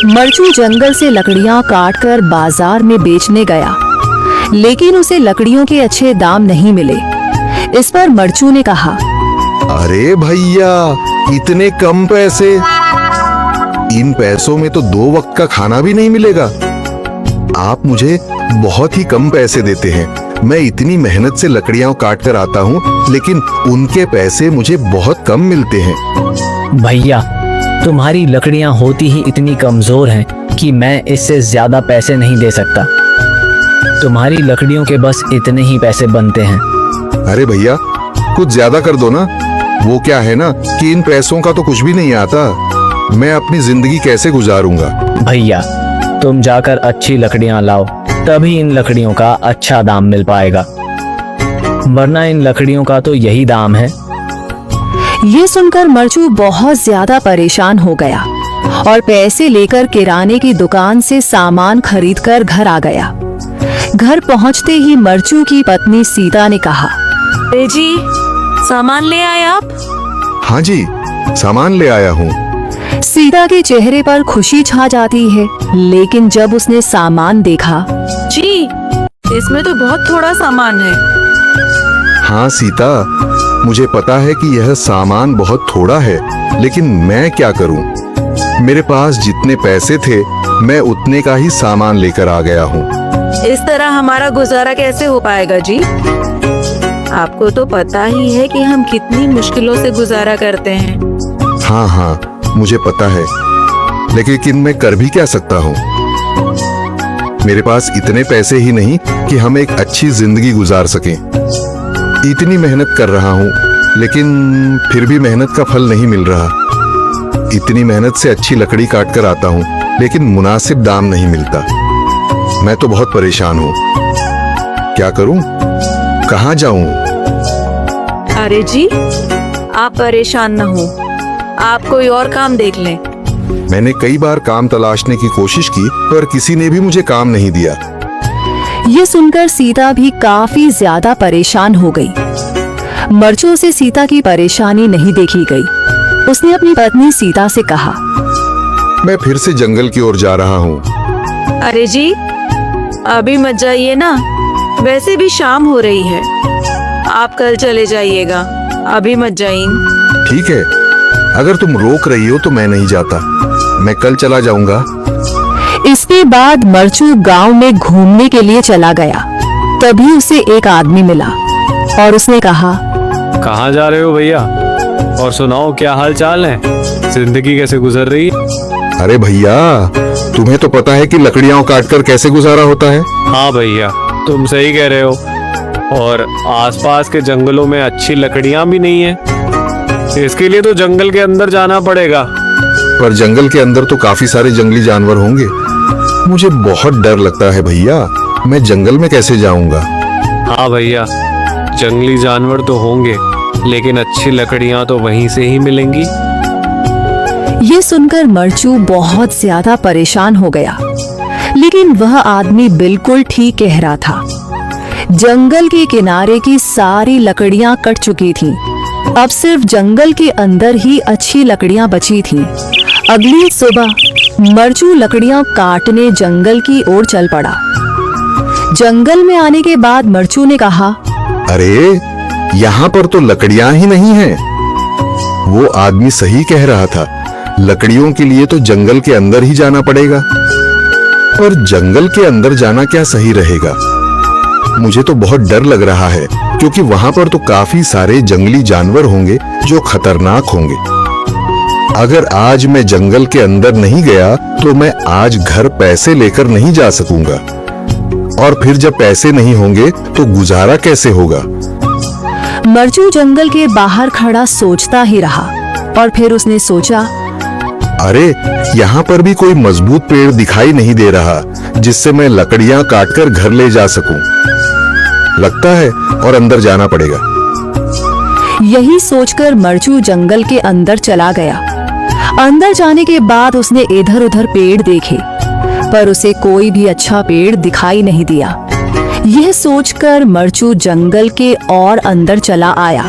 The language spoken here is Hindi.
मरचू जंगल से लकड़ियां काटकर बाजार में बेचने गया, लेकिन उसे लकड़ियों के अच्छे दाम नहीं मिले। इस पर मरचू ने कहा, अरे भैया, इतने कम पैसे, इन पैसों में तो 2 वक्त का खाना भी नहीं मिलेगा। आप मुझे बहुत ही कम पैसे देते हैं। मैं इतनी मेहनत से लकड़ियां काट कर आता हूँ, लेकिन उनके पैसे मुझे बहुत कम मिलते हैं। भैया, तुम्हारी लकड़ियां होती ही इतनी कमजोर हैं कि मैं इससे ज्यादा पैसे नहीं दे सकता। तुम्हारी लकड़ियों के बस इतने ही पैसे बनते हैं। अरे भैया, कुछ ज्यादा कर दो ना। वो क्या है ना कि इन पैसों का तो कुछ भी नहीं आता। मैं अपनी जिंदगी कैसे गुजारूंगा? भैया, तुम जाकर अच्छी लकड़ियां लाओ, तभी इन लकड़ियों का अच्छा दाम मिल पाएगा, वरना इन लकड़ियों का तो यही दाम है। ये सुनकर मरचू बहुत ज्यादा परेशान हो गया और पैसे लेकर किराने की दुकान से सामान खरीदकर घर आ गया। घर पहुंचते ही मरचू की पत्नी सीता ने कहा, अरे जी, सामान ले आए आप? हाँ जी, सामान ले आया हूँ। सीता के चेहरे पर खुशी छा जाती है, लेकिन जब उसने सामान देखा, जी, इसमें तो बहुत थोड़ा सामान है। हाँ सीता, मुझे पता है कि यह सामान बहुत थोड़ा है, लेकिन मैं क्या करूं? मेरे पास जितने पैसे थे, मैं उतने का ही सामान लेकर आ गया हूँ। इस तरह हमारा गुजारा कैसे हो पाएगा जी? आपको तो पता ही है कि हम कितनी मुश्किलों से गुजारा करते हैं। हाँ, मुझे पता है, लेकिन मैं कर भी क्या सकता हूँ? मेरे पास इतने पैसे ही नहीं कि हम एक अच्छी जिंदगी गुजार सकें। इतनी मेहनत कर रहा हूँ, लेकिन फिर भी मेहनत का फल नहीं मिल रहा। इतनी मेहनत से अच्छी लकड़ी काट कर आता हूँ, लेकिन मुनासिब दाम नहीं मिलता। मैं तो बहुत परेशान हूँ। क्या करूँ? कहाँ जाऊँ? अरे जी, आप परेशान न हो, आप कोई और काम देख लें। मैंने कई बार काम तलाशने की कोशिश की, पर किसी ने भी मुझे काम नहीं दिया। ये सुनकर सीता भी काफी ज्यादा परेशान हो गई। मरचू से सीता की परेशानी नहीं देखी गई। उसने अपनी पत्नी सीता से कहा, मैं फिर से जंगल की ओर जा रहा हूँ। अरे जी, अभी मत जाइए ना, वैसे भी शाम हो रही है। आप कल चले जाइएगा, अभी मत जाइए। ठीक है, अगर तुम रोक रही हो तो मैं नहीं जाता। मैं कल चला जाऊंगा। इसके बाद मरचू गांव में घूमने के लिए चला गया। तभी उसे एक आदमी मिला और उसने कहा, कहाँ जा रहे हो भैया? और सुनाओ, क्या हाल चाल है? जिंदगी कैसे गुजर रही है? अरे भैया, तुम्हें तो पता है कि लकड़ियां काटकर कैसे गुजारा होता है। हाँ भैया, तुम सही कह रहे हो। और आसपास के जंगलों में अच्छी लकड़ियां भी नहीं है। इसके लिए तो जंगल के अंदर जाना पड़ेगा। पर जंगल के अंदर तो काफी सारे जंगली जानवर होंगे। मुझे बहुत डर लगता है भैया, मैं जंगल में कैसे जाऊंगा? हाँ भैया, जंगली जानवर तो होंगे, लेकिन अच्छी लकड़ियां तो वहीं से ही मिलेंगी। ये सुनकर मरचू बहुत ज्यादा परेशान हो गया, लेकिन वह आदमी बिल्कुल ठीक कह रहा था। जंगल के किनारे की सारी लकड़ियां कट चुकी थीं। अब सिर्फ जंगल के अंदर ही अच्छी लकड़ियां बची थीं। अगली सुबह मरचू लकड़ियां काटने जंगल की ओर चल पड़ा। जंगल में आने के बाद मरचू ने कहा, अरे, यहाँ पर तो लकड़ियां ही नहीं हैं। वो आदमी सही कह रहा था, लकड़ियों के लिए तो जंगल के अंदर ही जाना पड़ेगा। और जंगल के अंदर जाना क्या सही रहेगा? मुझे तो बहुत डर लग रहा है, क्योंकि वहां पर तो काफी सारे जंगली जानवर होंगे जो खतरनाक होंगे। अगर आज मैं जंगल के अंदर नहीं गया तो मैं आज घर पैसे लेकर नहीं जा सकूंगा, और फिर जब पैसे नहीं होंगे तो गुजारा कैसे होगा? मरचू जंगल के बाहर खड़ा सोचता ही रहा और फिर उसने सोचा, अरे, यहाँ पर भी कोई मजबूत पेड़ दिखाई नहीं दे रहा जिससे मैं लकड़ियां काटकर घर ले जा सकूं। लगता है और अंदर जाना पड़ेगा। यही सोचकर मरचू जंगल के अंदर चला गया। अंदर जाने के बाद उसने इधर उधर पेड़ देखे, पर उसे कोई भी अच्छा पेड़ दिखाई नहीं दिया। यह सोचकर मरचू जंगल के और अंदर चला आया।